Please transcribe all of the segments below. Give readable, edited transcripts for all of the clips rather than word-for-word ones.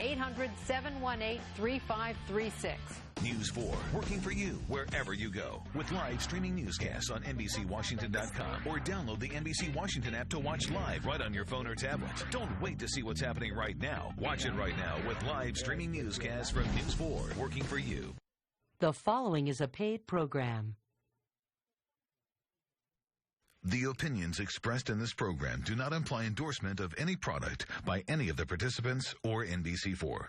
800-718-3536. News 4, working for you wherever you go. With live streaming newscasts on NBCWashington.com or download the NBC Washington app to watch live right on your phone or tablet. Don't wait to see what's happening right now. Watch it right now with live streaming newscasts from News 4, working for you. The following is a paid program. The opinions expressed in this program do not imply endorsement of any product by any of the participants or NBC4.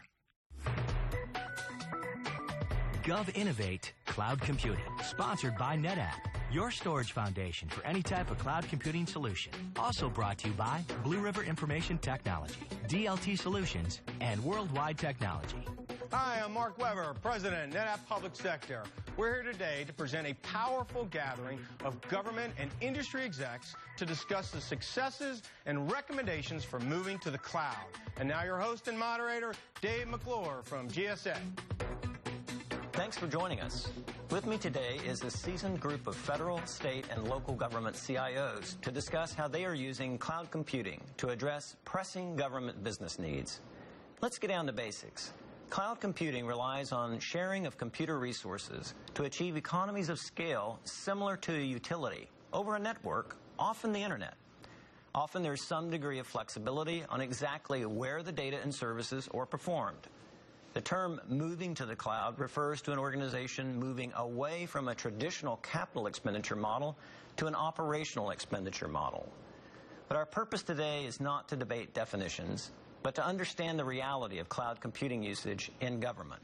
Innovate Cloud Computing, sponsored by NetApp, your storage foundation for any type of cloud computing solution. Also brought to you by Blue River Information Technology, DLT Solutions, and Worldwide Technology. Hi, I'm Mark Weber, President, NetApp Public Sector. We're here today to present a powerful gathering of government and industry execs to discuss the successes and recommendations for moving to the cloud. And now your host and moderator, Dave McClure from GSA. Thanks for joining us. With me today is a seasoned group of federal, state, and local government CIOs to discuss how they are using cloud computing to address pressing government business needs. Let's get down to basics. Cloud computing relies on sharing of computer resources to achieve economies of scale similar to a utility over a network, often the internet. Often there's some degree of flexibility on exactly where the data and services are performed. The term moving to the cloud refers to an organization moving away from a traditional capital expenditure model to an operational expenditure model. But our purpose today is not to debate definitions, but to understand the reality of cloud computing usage in government.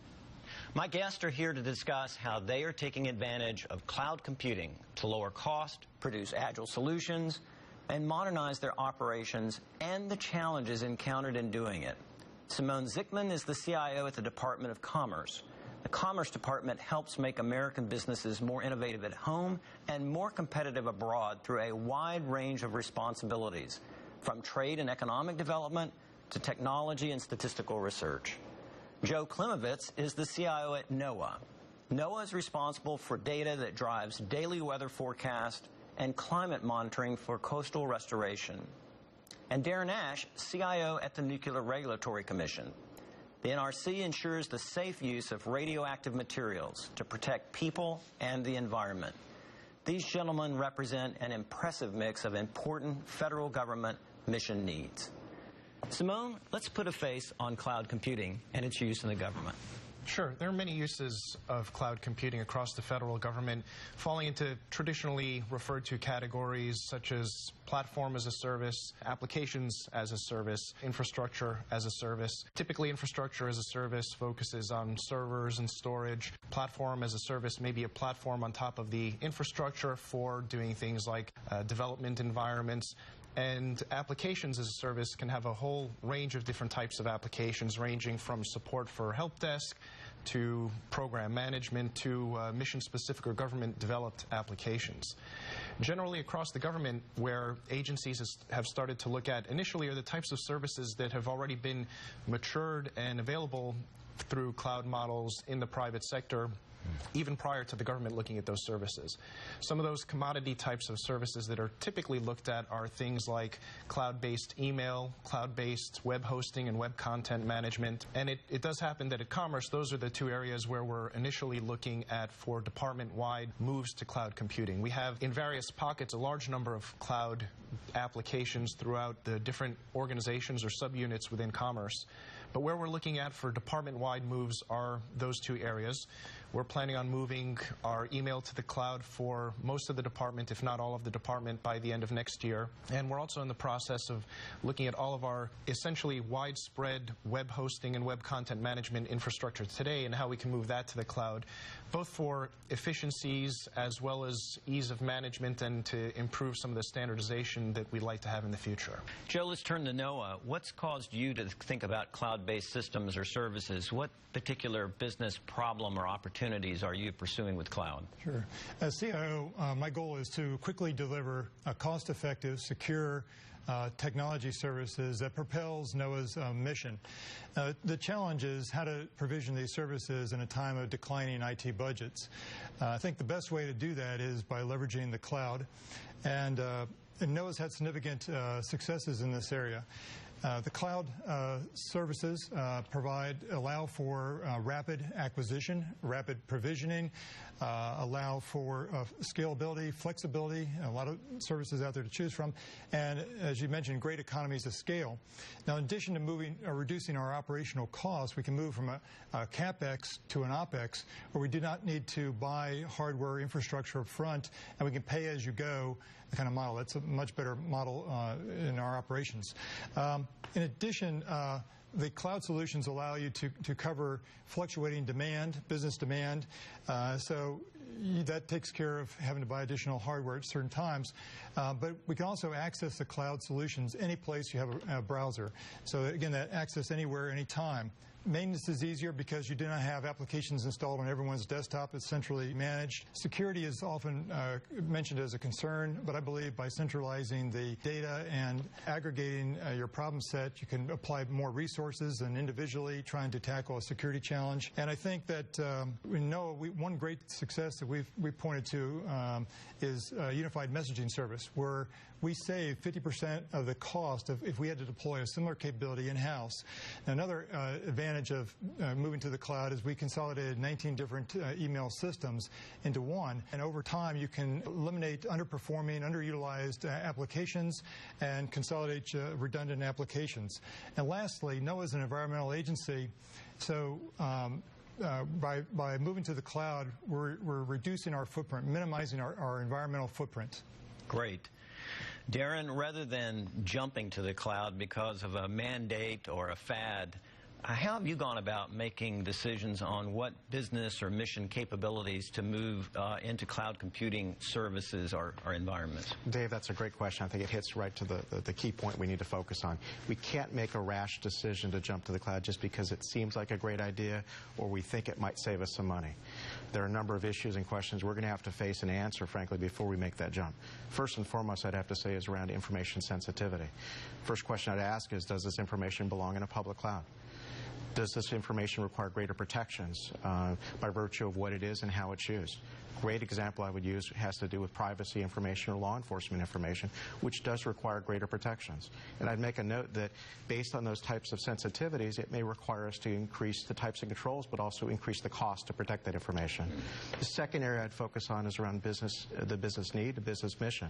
My guests are here to discuss how they are taking advantage of cloud computing to lower cost, produce agile solutions, and modernize their operations and the challenges encountered in doing it. Simone Zickman is the CIO at the Department of Commerce. The Commerce Department helps make American businesses more innovative at home and more competitive abroad through a wide range of responsibilities, from trade and economic development to technology and statistical research. Joe Klimovitz is the CIO at NOAA. NOAA is responsible for data that drives daily weather forecast and climate monitoring for coastal restoration. And Darren Ash, CIO at the Nuclear Regulatory Commission. The NRC ensures the safe use of radioactive materials to protect people and the environment. These gentlemen represent an impressive mix of important federal government mission needs. Simone, let's put a face on cloud computing and its use in the government. Sure. There are many uses of cloud computing across the federal government, falling into traditionally referred to categories such as platform as a service, applications as a service, infrastructure as a service. Typically, infrastructure as a service focuses on servers and storage. Platform as a service may be a platform on top of the infrastructure for doing things like development environments. And applications as a service can have a whole range of different types of applications, ranging from support for help desk to program management to mission-specific or government-developed applications. Generally across the government, where agencies have started to look at initially are the types of services that have already been matured and available through cloud models in the private sector, even prior to the government looking at those services. Some of those commodity types of services that are typically looked at are things like cloud-based email, cloud-based web hosting and web content management. And it does happen that at Commerce, those are the two areas where we're initially looking at for department-wide moves to cloud computing. We have in various pockets a large number of cloud applications throughout the different organizations or subunits within Commerce. But where we're looking at for department-wide moves are those two areas. We're planning on moving our email to the cloud for most of the department, if not all of the department, by the end of next year. And we're also in the process of looking at all of our essentially widespread web hosting and web content management infrastructure today and how we can move that to the cloud, both for efficiencies as well as ease of management and to improve some of the standardization that we'd like to have in the future. Joe, let's turn to NOAA. What's caused you to think about cloud-based systems or services? What particular business problem or opportunities are you pursuing with cloud? Sure. As CIO, my goal is to quickly deliver a cost-effective, secure technology services that propels NOAA's mission. The challenge is how to provision these services in a time of declining IT budgets. I think the best way to do that is by leveraging the cloud, and NOAA's had significant successes in this area. The cloud services allow for rapid acquisition, rapid provisioning, allow for scalability, flexibility, a lot of services out there to choose from, and as you mentioned, great economies of scale. Now, in addition to reducing our operational costs, we can move from a CapEx to an OpEx, where we do not need to buy hardware infrastructure up front, and we can pay as you go kind of model. That's a much better model in our operations. In addition, the cloud solutions allow you to cover fluctuating demand, business demand, so that takes care of having to buy additional hardware at certain times. But we can also access the cloud solutions any place you have a browser. So again, that access anywhere, anytime. Maintenance is easier because you do not have applications installed on everyone's desktop. It's centrally managed. Security is often mentioned as a concern, but I believe by centralizing the data and aggregating your problem set, you can apply more resources than individually trying to tackle a security challenge. And I think that we know one great success that we've pointed to is unified messaging service, where we save 50% of the cost of if we had to deploy a similar capability in-house. Another advantage of moving to the cloud is we consolidated 19 different email systems into one, and over time you can eliminate underperforming, underutilized applications and consolidate redundant applications. And lastly, NOAA is an environmental agency, so by moving to the cloud, we're reducing our footprint, minimizing our environmental footprint. Great. Darren, rather than jumping to the cloud because of a mandate or a fad, how have you gone about making decisions on what business or mission capabilities to move into cloud computing services or environments? Dave, that's a great question. I think it hits right to the key point we need to focus on. We can't make a rash decision to jump to the cloud just because it seems like a great idea or we think it might save us some money. There are a number of issues and questions we're going to have to face and answer, frankly, before we make that jump. First and foremost, I'd have to say, is around information sensitivity. First question I'd ask is, does this information belong in a public cloud? Does this information require greater protections by virtue of what it is and how it's used? Great example I would use has to do with privacy information or law enforcement information, which does require greater protections. And I'd make a note that based on those types of sensitivities, it may require us to increase the types of controls, but also increase the cost to protect that information. The second area I'd focus on is around the business need, the business mission.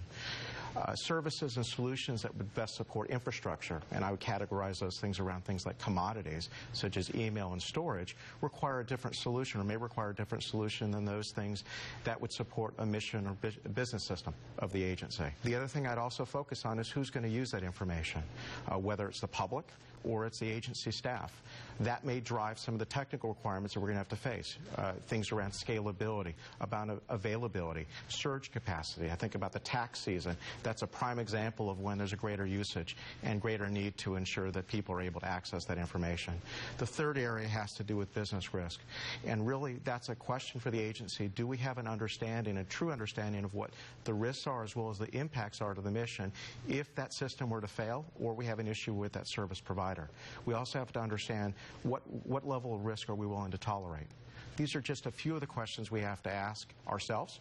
Services and solutions that would best support infrastructure, and I would categorize those things around things like commodities, such as email and storage, require a different solution or may require a different solution than those things that would support a mission or business system of the agency. The other thing I'd also focus on is who's going to use that information, whether it's the public or it's the agency staff. That may drive some of the technical requirements that we're going to have to face. Things around scalability, about availability, surge capacity. I think about the tax season. That's a prime example of when there's a greater usage and greater need to ensure that people are able to access that information. The third area has to do with business risk. And really, that's a question for the agency. Do we have an understanding, a true understanding of what the risks are as well as the impacts are to the mission if that system were to fail or we have an issue with that service provider? We also have to understand what level of risk are we willing to tolerate. These are just a few of the questions we have to ask ourselves.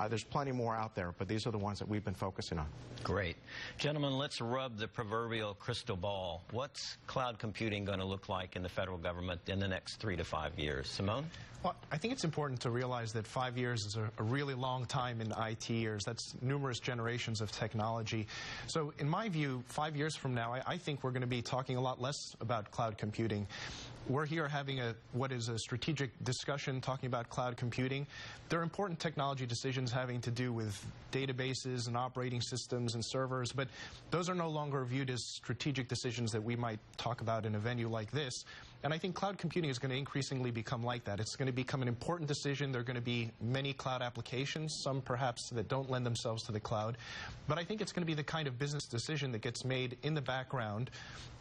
There's plenty more out there, but these are the ones that we've been focusing on. Great. Gentlemen, let's rub the proverbial crystal ball. What's cloud computing going to look like in the federal government in the next 3 to 5 years? Simone? Well, I think it's important to realize that 5 years is a really long time in IT years. That's numerous generations of technology. So in my view, 5 years from now, I think we're going to be talking a lot less about cloud computing. We're here having what is a strategic discussion talking about cloud computing. There are important technology decisions having to do with databases and operating systems and servers, but those are no longer viewed as strategic decisions that we might talk about in a venue like this. And I think cloud computing is going to increasingly become like that. It's going to become an important decision. There are going to be many cloud applications, some perhaps that don't lend themselves to the cloud. But I think it's going to be the kind of business decision that gets made in the background.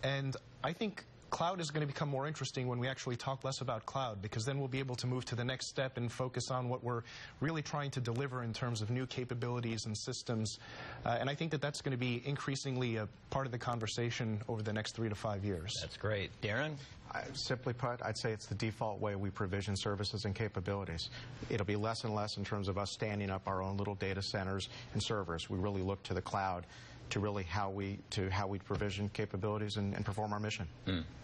And I think cloud is going to become more interesting when we actually talk less about cloud, because then we'll be able to move to the next step and focus on what we're really trying to deliver in terms of new capabilities and systems. And I think that that's going to be increasingly a part of the conversation over the next 3 to 5 years. That's great. Darren? Simply put, I'd say it's the default way we provision services and capabilities. It'll be less and less in terms of us standing up our own little data centers and servers. We really look to the cloud to really how we provision capabilities and perform our mission.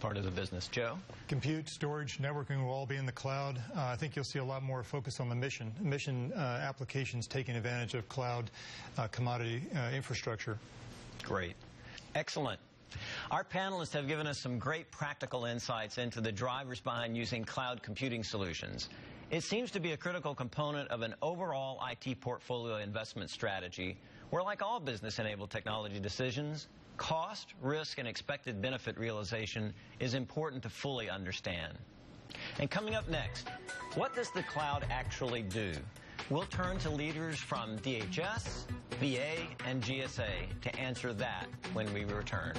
Part of the business. Joe? Compute, storage, networking will all be in the cloud. I think you'll see a lot more focus on the mission applications taking advantage of cloud commodity infrastructure. Great. Excellent. Our panelists have given us some great practical insights into the drivers behind using cloud computing solutions. It seems to be a critical component of an overall IT portfolio investment strategy where, like all business-enabled technology decisions, cost, risk, and expected benefit realization is important to fully understand. And coming up next, what does the cloud actually do? We'll turn to leaders from DHS, VA, and GSA to answer that when we return.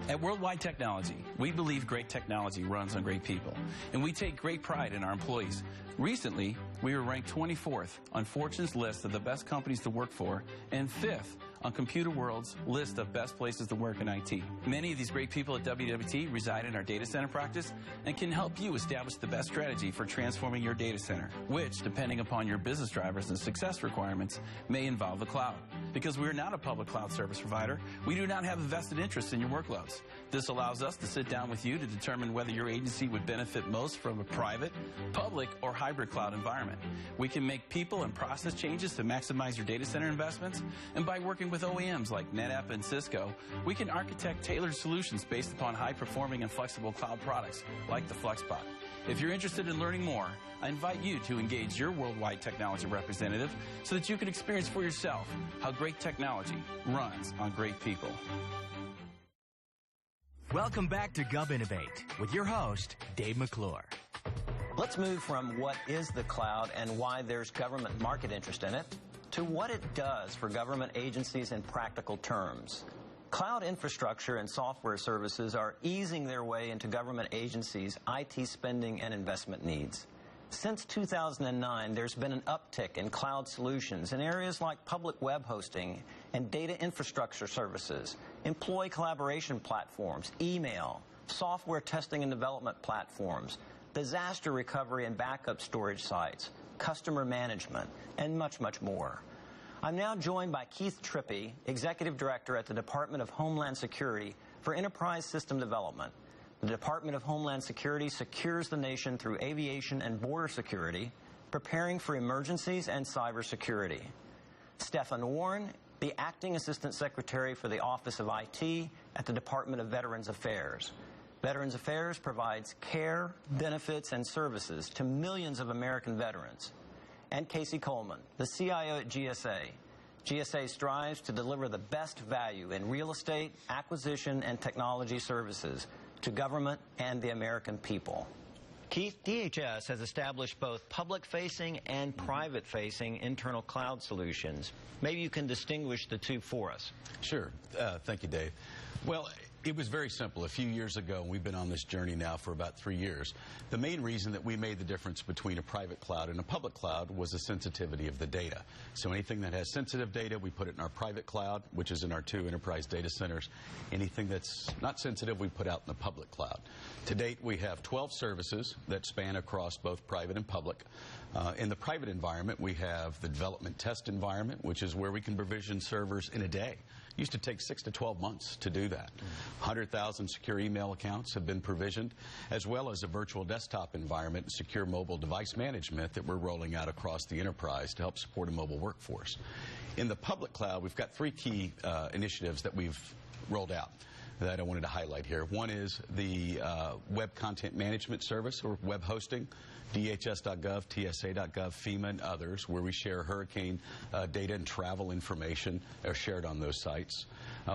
At Worldwide Technology, we believe great technology runs on great people, and we take great pride in our employees. Recently, we were ranked 24th on Fortune's list of the best companies to work for and 5th on Computer World's list of best places to work in IT. Many of these great people at WWT reside in our data center practice and can help you establish the best strategy for transforming your data center, which, depending upon your business drivers and success requirements, may involve the cloud. Because we are not a public cloud service provider, we do not have a vested interest in your workloads. This allows us to sit down with you to determine whether your agency would benefit most from a private, public, or hybrid cloud environment. We can make people and process changes to maximize your data center investments, and by working with OEMs like NetApp and Cisco, we can architect tailored solutions based upon high-performing and flexible cloud products like the FlexBot. If you're interested in learning more, I invite you to engage your Worldwide Technology representative so that you can experience for yourself how great technology runs on great people. Welcome back to GovInnovate with your host, Dave McClure. Let's move from what is the cloud and why there's government market interest in it to what it does for government agencies in practical terms. Cloud infrastructure and software services are easing their way into government agencies' IT spending and investment needs. Since 2009, there's been an uptick in cloud solutions in areas like public web hosting and data infrastructure services, employee collaboration platforms, email, software testing and development platforms, disaster recovery and backup storage sites, customer management, and much, much more. I'm now joined by Keith Trippi, Executive Director at the Department of Homeland Security for Enterprise System Development. The Department of Homeland Security secures the nation through aviation and border security, preparing for emergencies and cybersecurity. Stefan Warren, the Acting Assistant Secretary for the Office of IT at the Department of Veterans Affairs. Veterans Affairs provides care, benefits, and services to millions of American veterans. And Casey Coleman, the CIO at GSA. GSA strives to deliver the best value in real estate, acquisition, and technology services to government and the American people. Keith, DHS has established both public-facing and private-facing internal cloud solutions. Maybe you can distinguish the two for us. Sure. Thank you, Dave. Well, it was very simple. A few years ago, and we've been on this journey now for about 3 years, the main reason that we made the difference between a private cloud and a public cloud was the sensitivity of the data. So anything that has sensitive data, we put it in our private cloud, which is in our 2 enterprise data centers. Anything that's not sensitive, we put out in the public cloud. To date, we have 12 services that span across both private and public. In the private environment, we have the development test environment, which is where we can provision servers in a day. It used to take 6 to 12 months to do that. 100,000 secure email accounts have been provisioned, as well as a virtual desktop environment and secure mobile device management that we're rolling out across the enterprise to help support a mobile workforce. In the public cloud, we've got 3 key initiatives that we've rolled out that I wanted to highlight here. One is the Web Content Management Service, or web hosting, DHS.gov, TSA.gov, FEMA, and others, where we share hurricane data and travel information are shared on those sites.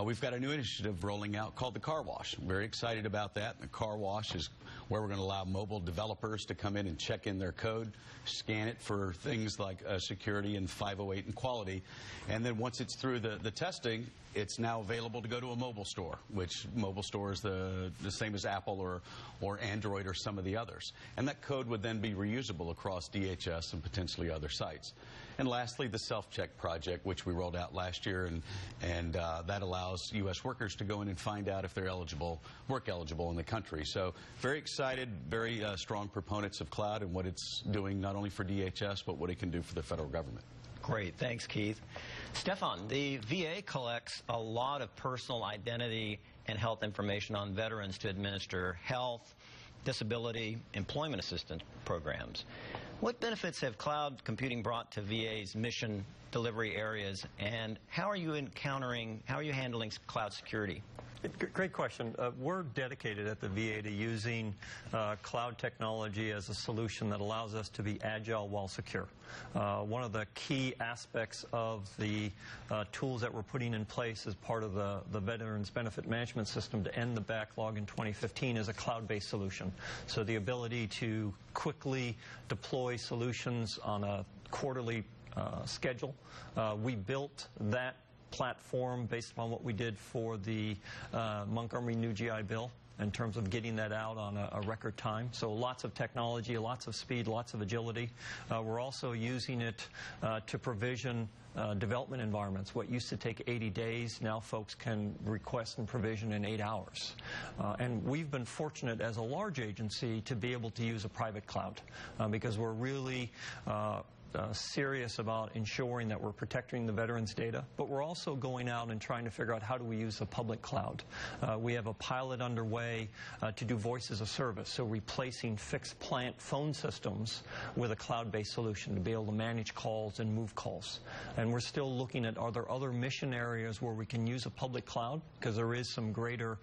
We've got a new initiative rolling out called the Car Wash. I'm very excited about that. The Car Wash is where we're going to allow mobile developers to come in and check in their code, scan it for things like security and 508 and quality, and then once it's through the testing, it's now available to go to a mobile store, which mobile store is the same as Apple or Android or some of the others. And that code would then be reusable across DHS and potentially other sites. And lastly, the self-check project, which we rolled out last year, and that allows U.S. workers to go in and find out if they're work eligible in the country. So very excited, very strong proponents of cloud and what it's doing not only for DHS, but what it can do for the federal government. Great. Thanks, Keith. Stefan, the VA collects a lot of personal identity and health information on veterans to administer health, disability, employment assistance programs. What benefits have cloud computing brought to VA's mission delivery areas, and how are you handling cloud security? Great question. We're dedicated at the VA to using cloud technology as a solution that allows us to be agile while secure. One of the key aspects of the tools that we're putting in place as part of the Veterans Benefit Management System to end the backlog in 2015 is a cloud-based solution. So the ability to quickly deploy solutions on a quarterly schedule. We built that platform based upon what we did for the Montgomery new GI Bill in terms of getting that out on a record time. So lots of technology, lots of speed, lots of agility. We're also using it to provision development environments. What used to take 80 days, now folks can request and provision in 8 hours. And we've been fortunate as a large agency to be able to use a private cloud because we're really serious about ensuring that we're protecting the veterans' data, but we're also going out and trying to figure out how do we use the public cloud. We have a pilot underway to do voice as a service, so replacing fixed plant phone systems with a cloud-based solution to be able to manage calls and move calls. And we're still looking at, are there other mission areas where we can use a public cloud, because there is some greater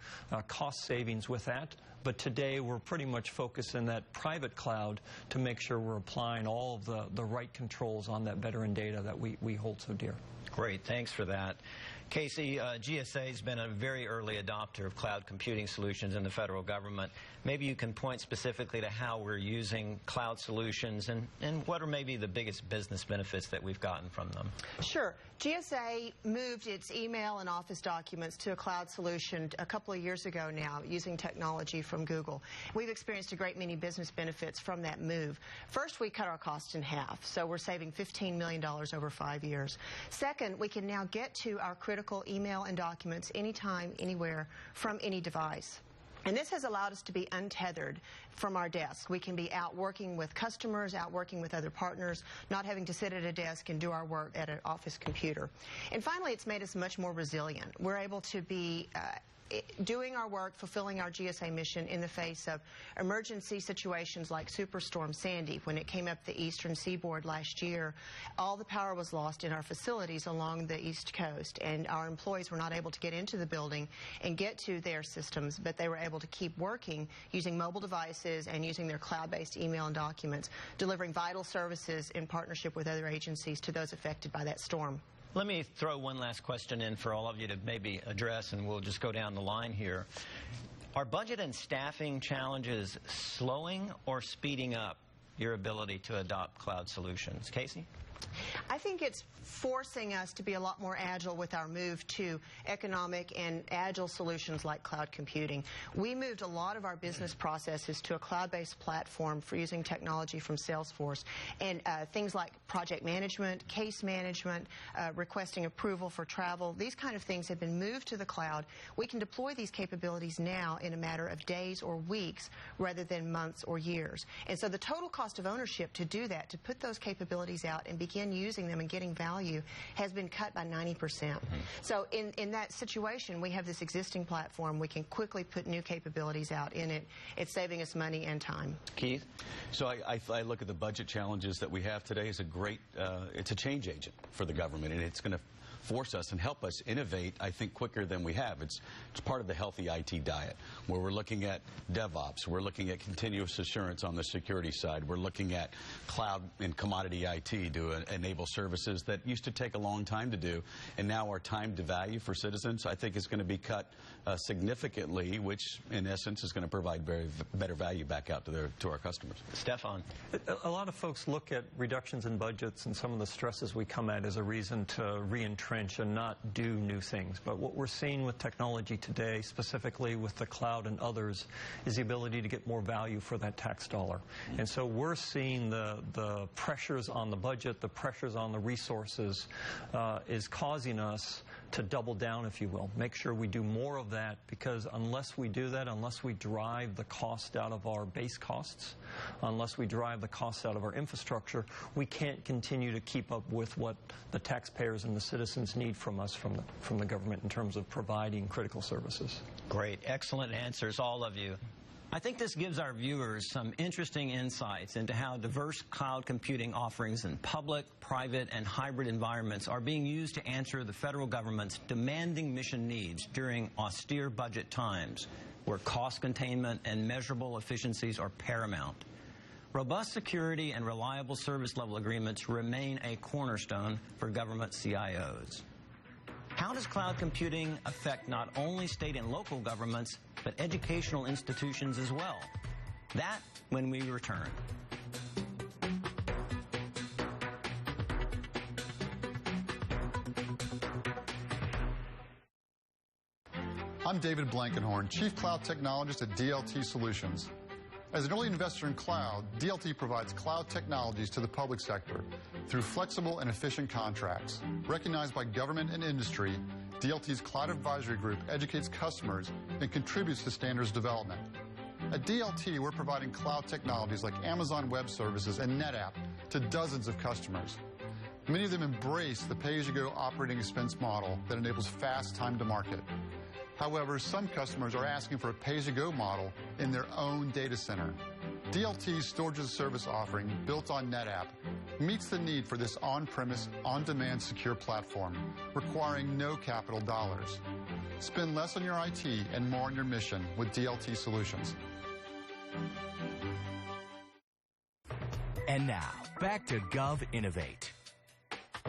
cost savings with that. But today we're pretty much focused in that private cloud to make sure we're applying all of the right controls on that veteran data that we hold so dear. Great, thanks for that. Casey, GSA has been a very early adopter of cloud computing solutions in the federal government. Maybe you can point specifically to how we're using cloud solutions and what are maybe the biggest business benefits that we've gotten from them. Sure. GSA moved its email and office documents to a cloud solution a couple of years ago now using technology from Google. We've experienced a great many business benefits from that move. First, we cut our costs in half, so we're saving $15 million over 5 years. Second, we can now get to our critical email and documents anytime, anywhere, from any device. And this has allowed us to be untethered from our desk. We can be out working with customers, out working with other partners, not having to sit at a desk and do our work at an office computer. And finally, it's made us much more resilient. We're able to be doing our work, fulfilling our GSA mission in the face of emergency situations like Superstorm Sandy. When it came up the eastern seaboard last year, all the power was lost in our facilities along the East Coast, and our employees were not able to get into the building and get to their systems, but they were able to keep working using mobile devices and using their cloud-based email and documents, delivering vital services in partnership with other agencies to those affected by that storm. Let me throw one last question in for all of you to maybe address, and we'll just go down the line here. Are budget and staffing challenges slowing or speeding up your ability to adopt cloud solutions? Casey? I think it's forcing us to be a lot more agile with our move to economic and agile solutions like cloud computing. We moved a lot of our business processes to a cloud-based platform for using technology from Salesforce, and things like project management, case management, requesting approval for travel, these kind of things have been moved to the cloud. We can deploy these capabilities now in a matter of days or weeks rather than months or years. And so the total cost of ownership to do that, to put those capabilities out and begin using them and getting value, has been cut by 90%. So in that situation, we have this existing platform. We can quickly put new capabilities out in it. It's saving us money and time. Keith? So I look at the budget challenges that we have today as a great, it's a change agent for the government, and it's going to force us and help us innovate, I think, quicker than we have. It's part of the healthy IT diet, where we're looking at DevOps, we're looking at continuous assurance on the security side, we're looking at cloud and commodity IT to enable services that used to take a long time to do, and now our time to value for citizens, I think, is going to be cut significantly, which in essence is going to provide better value back out to our customers. Stefan? A lot of folks look at reductions in budgets and some of the stresses we come at as a reason to re-entrench and not do new things. But what we're seeing with technology today, specifically with the cloud and others, is the ability to get more value for that tax dollar. And so we're seeing the pressures on the budget, the pressures on the resources is causing us double down, if you will. Make sure we do more of that, because unless we do that, unless we drive the cost out of our base costs, unless we drive the costs out of our infrastructure, we can't continue to keep up with what the taxpayers and the citizens need from us, from the government, in terms of providing critical services. Great. Excellent answers, all of you. I think this gives our viewers some interesting insights into how diverse cloud computing offerings in public, private, and hybrid environments are being used to answer the federal government's demanding mission needs during austere budget times, where cost containment and measurable efficiencies are paramount. Robust security and reliable service level agreements remain a cornerstone for government CIOs. How does cloud computing affect not only state and local governments, but educational institutions as well? That when we return. I'm David Blankenhorn, Chief Cloud Technologist at DLT Solutions. As an early investor in cloud, DLT provides cloud technologies to the public sector through flexible and efficient contracts. Recognized by government and industry, DLT's Cloud Advisory Group educates customers and contributes to standards development. At DLT, we're providing cloud technologies like Amazon Web Services and NetApp to dozens of customers. Many of them embrace the pay-as-you-go operating expense model that enables fast time to market. However, some customers are asking for a pay-as-you-go model in their own data center. DLT's Storage as a Service offering, built on NetApp, meets the need for this on-premise, on-demand secure platform, requiring no capital dollars. Spend less on your IT and more on your mission with DLT Solutions. And now, back to Gov Innovate.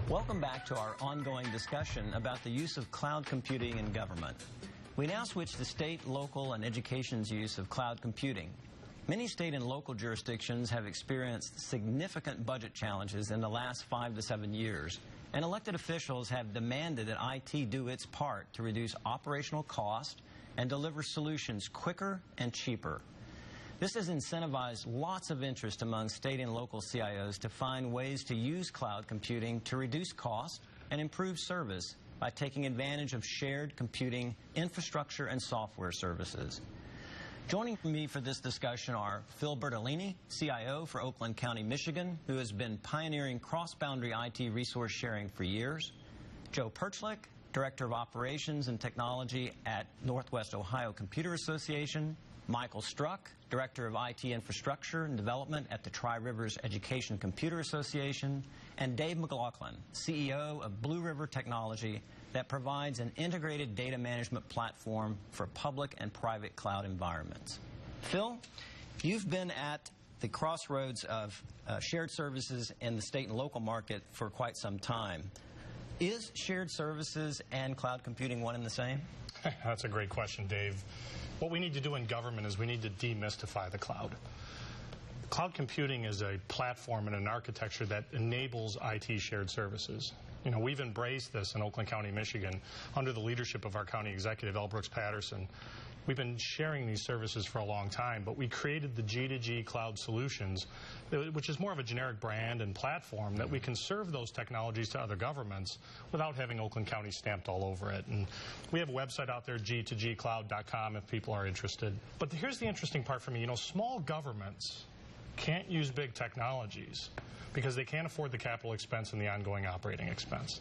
Welcome back to our ongoing discussion about the use of cloud computing in government. We now switch to state, local, and education's use of cloud computing. Many state and local jurisdictions have experienced significant budget challenges in the last 5 to 7 years, and elected officials have demanded that IT do its part to reduce operational cost and deliver solutions quicker and cheaper. This has incentivized lots of interest among state and local CIOs to find ways to use cloud computing to reduce cost and improve service by taking advantage of shared computing infrastructure and software services. Joining me for this discussion are Phil Bertolini, CIO for Oakland County, Michigan, who has been pioneering cross-boundary IT resource sharing for years, Joe Perchlik, Director of Operations and Technology at Northwest Ohio Computer Association, Michael Struck, Director of IT Infrastructure and Development at the Tri-Rivers Education Computer Association, and Dave McLaughlin, CEO of Blue River Technology, that provides an integrated data management platform for public and private cloud environments. Phil, you've been at the crossroads of shared services in the state and local market for quite some time. Is shared services and cloud computing one and the same? That's a great question, Dave. What we need to do in government is we need to demystify the cloud. Cloud computing is a platform and an architecture that enables IT shared services. You know, we've embraced this in Oakland County, Michigan, under the leadership of our county executive, L. Brooks Patterson. We've been sharing these services for a long time, but we created the G2G Cloud Solutions, which is more of a generic brand and platform that we can serve those technologies to other governments without having Oakland County stamped all over it. And we have a website out there, g2gcloud.com, if people are interested. But here's the interesting part for me. You know, small governments can't use big technologies because they can't afford the capital expense and the ongoing operating expense.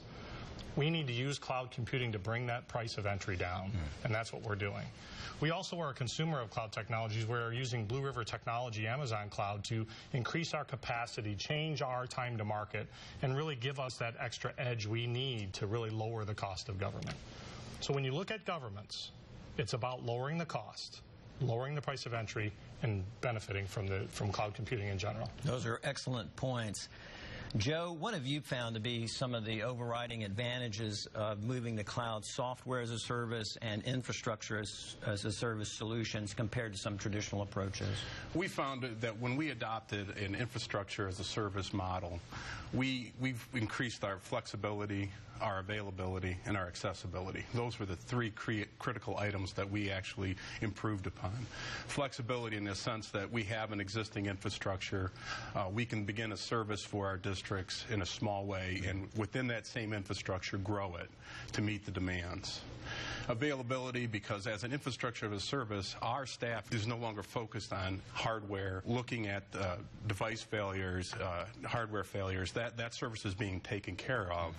We need to use cloud computing to bring that price of entry down, and that's what we're doing. We also are a consumer of cloud technologies. We're using Blue River Technology, Amazon Cloud, to increase our capacity, change our time to market, and really give us that extra edge we need to really lower the cost of government. So when you look at governments, it's about lowering the cost, lowering the price of entry, and benefiting from cloud computing in general. Those are excellent points. Joe, what have you found to be some of the overriding advantages of moving to cloud software as a service and infrastructure as a service solutions compared to some traditional approaches? We found that when we adopted an infrastructure as a service model, we've increased our flexibility, our availability, and our accessibility. Those were the three critical items that we actually improved upon. Flexibility in the sense that we have an existing infrastructure. We can begin a service for our district districts in a small way, and within that same infrastructure grow it to meet the demands. Availability, because as an infrastructure as a service, our staff is no longer focused on hardware, looking at device failures, hardware failures. That service is being taken care of.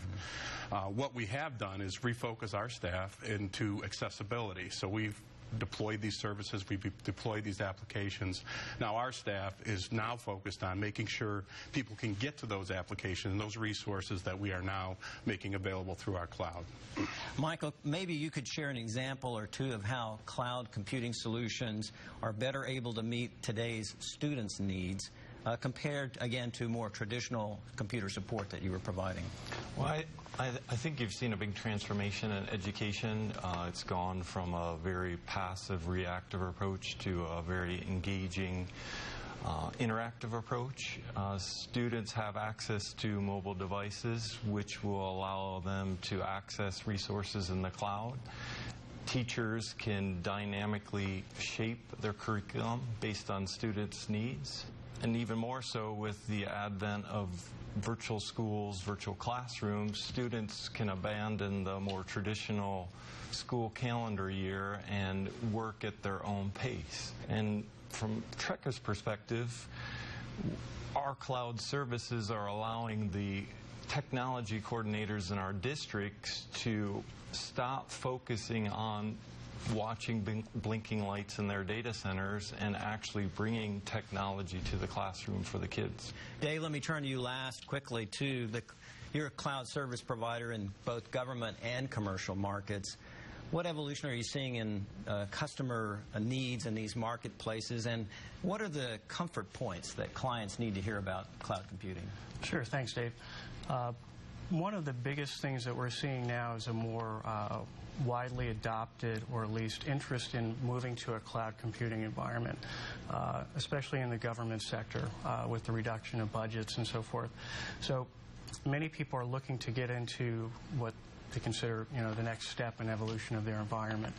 What we have done is refocus our staff into accessibility. So we've deployed these services, we've deployed these applications. Now our staff is now focused on making sure people can get to those applications and those resources that we are now making available through our cloud. Michael, maybe you could share an example or two of how cloud computing solutions are better able to meet today's students' needs compared, again, to more traditional computer support that you were providing. Well, I think you've seen a big transformation in education. It's gone from a very passive, reactive approach to a very engaging, interactive approach. Students have access to mobile devices, which will allow them to access resources in the cloud. Teachers can dynamically shape their curriculum based on students' needs. And even more so with the advent of virtual schools, virtual classrooms, students can abandon the more traditional school calendar year and work at their own pace. And from Trekker's perspective, our cloud services are allowing the technology coordinators in our districts to stop focusing on watching blinking lights in their data centers and actually bringing technology to the classroom for the kids. Dave, let me turn to you last quickly, too. You're a cloud service provider in both government and commercial markets. What evolution are you seeing in customer needs in these marketplaces, and what are the comfort points that clients need to hear about cloud computing? Sure. Thanks, Dave. One of the biggest things that we're seeing now is a more widely adopted, or at least interest in moving to a cloud computing environment, especially in the government sector with the reduction of budgets and so forth. So many people are looking to get into what they consider, the next step in evolution of their environment.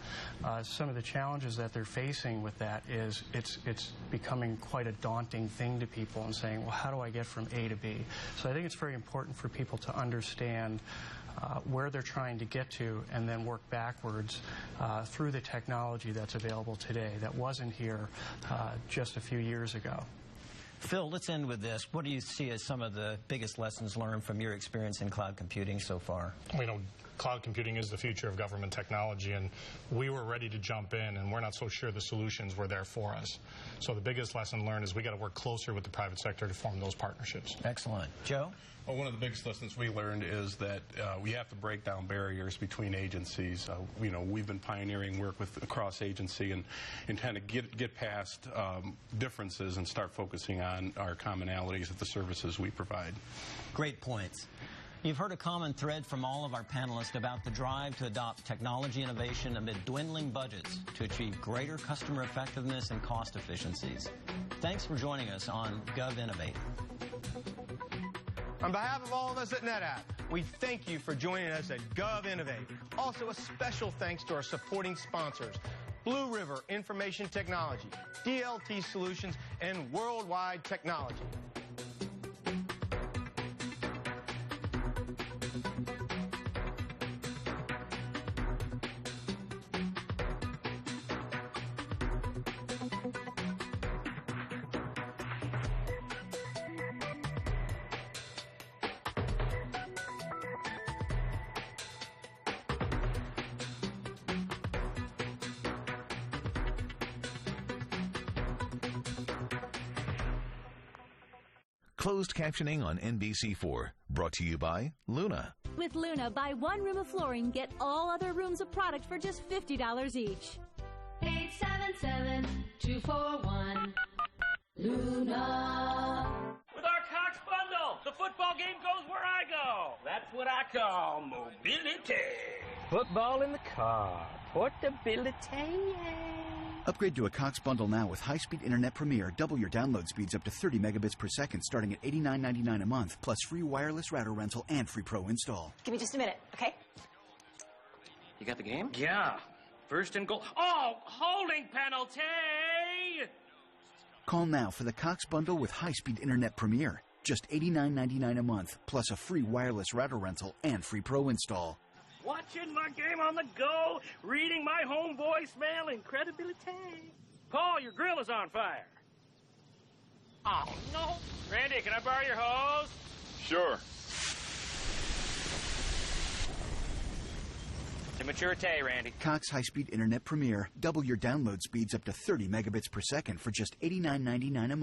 Some of the challenges that they're facing with that is it's becoming quite a daunting thing to people, and saying, well, how do I get from A to B? So I think it's very important for people to understand where they're trying to get to, and then work backwards through the technology that's available today that wasn't here just a few years ago. Phil, let's end with this. What do you see as some of the biggest lessons learned from your experience in cloud computing so far? Cloud computing is the future of government technology, and we were ready to jump in, and we're not so sure the solutions were there for us. So the biggest lesson learned is we got to work closer with the private sector to form those partnerships. Excellent. Joe? Well, one of the biggest lessons we learned is that we have to break down barriers between agencies. We've been pioneering work across agency and kind of get past differences and start focusing on our commonalities of the services we provide. Great points. You've heard a common thread from all of our panelists about the drive to adopt technology innovation amid dwindling budgets to achieve greater customer effectiveness and cost efficiencies. Thanks for joining us on Gov Innovate. On behalf of all of us at NetApp, we thank you for joining us at Gov Innovate. Also, a special thanks to our supporting sponsors, Blue River Information Technology, DLT Solutions, and Worldwide Technology. Closed captioning on NBC4, brought to you by Luna. With Luna, buy one room of flooring, get all other rooms of product for just $50 each. 877-241 Luna. With our Cox bundle, the football game goes where I go. That's what I call mobility. Football in the car. Portability. Upgrade to a Cox bundle now with high-speed Internet Premier. Double your download speeds up to 30 megabits per second, starting at $89.99 a month, plus free wireless router rental and free pro install. Give me just a minute, okay? You got the game? Yeah. First and goal. Oh, holding penalty! Call now for the Cox bundle with high-speed Internet Premier. Just $89.99 a month, plus a free wireless router rental and free pro install. Watching my game on the go, reading my home voicemail, incredibility. Paul, your grill is on fire. Oh, no. Randy, can I borrow your hose? Sure. Immaturity, Randy. Cox High-Speed Internet Premier. Double your download speeds up to 30 megabits per second for just $89.99 a month.